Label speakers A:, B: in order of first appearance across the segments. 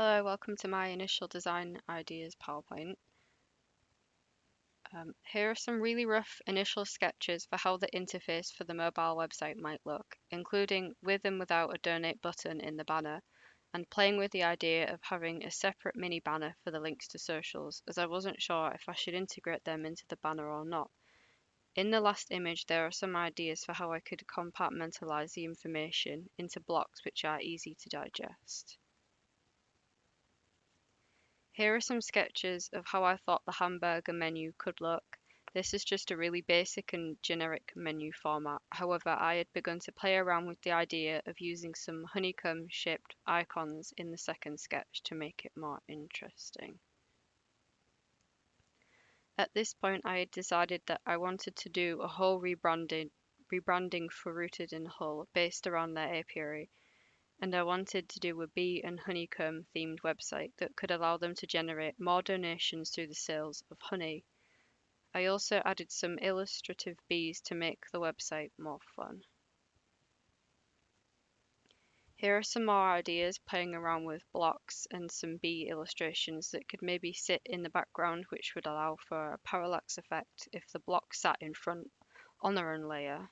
A: Hello, welcome to my initial design ideas PowerPoint. Here are some really rough initial sketches for how the interface for the mobile website might look, including with and without a donate button in the banner, and playing with the idea of having a separate mini banner for the links to socials, as I wasn't sure if I should integrate them into the banner or not. In the last image, there are some ideas for how I could compartmentalize the information into blocks which are easy to digest. Here are some sketches of how I thought the hamburger menu could look. This is just a really basic and generic menu format. However, I had begun to play around with the idea of using some honeycomb-shaped icons in the second sketch to make it more interesting. At this point, I had decided that I wanted to do a whole rebranding for Rooted in Hull based around their apiary, and I wanted to do a bee and honeycomb themed website that could allow them to generate more donations through the sales of honey. I also added some illustrative bees to make the website more fun. Here are some more ideas playing around with blocks and some bee illustrations that could maybe sit in the background, which would allow for a parallax effect if the block sat in front on their own layer.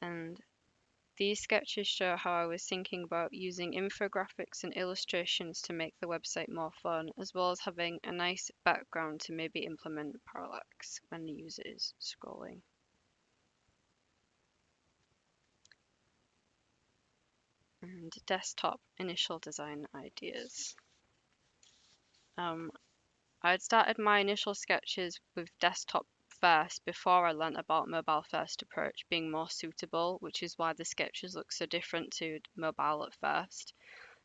A: And these sketches show how I was thinking about using infographics and illustrations to make the website more fun, as well as having a nice background to maybe implement parallax when the user is scrolling. And desktop initial design ideas. I had started my initial sketches with desktop first before I learnt about mobile first approach being more suitable, which is why the sketches look so different to mobile at first.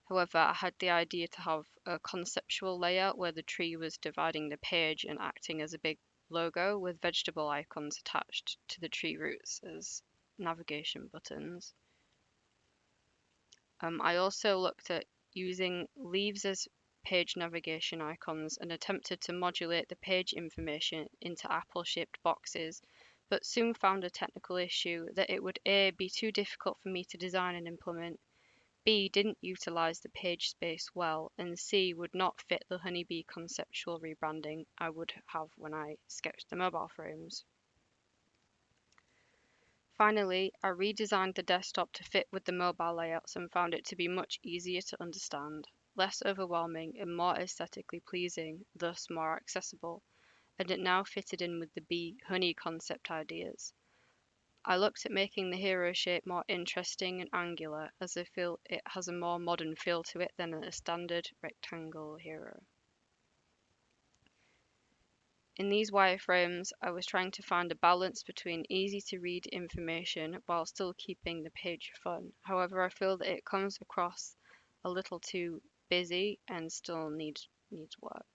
A: However, I had the idea to have a conceptual layout where the tree was dividing the page and acting as a big logo with vegetable icons attached to the tree roots as navigation buttons. I also looked at using leaves as page navigation icons and attempted to modulate the page information into apple-shaped boxes, but soon found a technical issue that it would A, be too difficult for me to design and implement, B, didn't utilize the page space well, and C, would not fit the honeybee conceptual rebranding I would have when I sketched the mobile frames. Finally, I redesigned the desktop to fit with the mobile layouts and found it to be much easier to understand, less overwhelming and more aesthetically pleasing, thus more accessible, and it now fitted in with the bee honey concept ideas. I looked at making the hero shape more interesting and angular, as I feel it has a more modern feel to it than a standard rectangle hero. In these wireframes, I was trying to find a balance between easy to read information while still keeping the page fun. However, I feel that it comes across a little too busy and still needs work.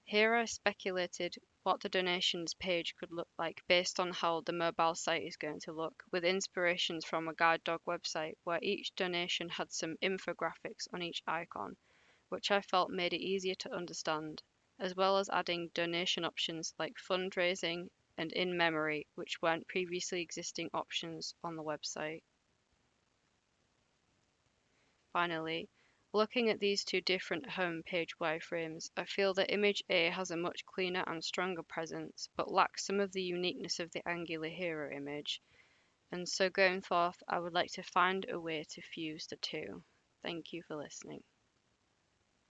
A: Here I speculated what the donations page could look like based on how the mobile site is going to look, with inspirations from a guide dog website where each donation had some infographics on each icon, which I felt made it easier to understand, as well as adding donation options like fundraising and in memory, which weren't previously existing options on the website. Finally, looking at these two different home page wireframes, I feel that image A has a much cleaner and stronger presence, but lacks some of the uniqueness of the angular hero image. And so going forth, I would like to find a way to fuse the two. Thank you for listening.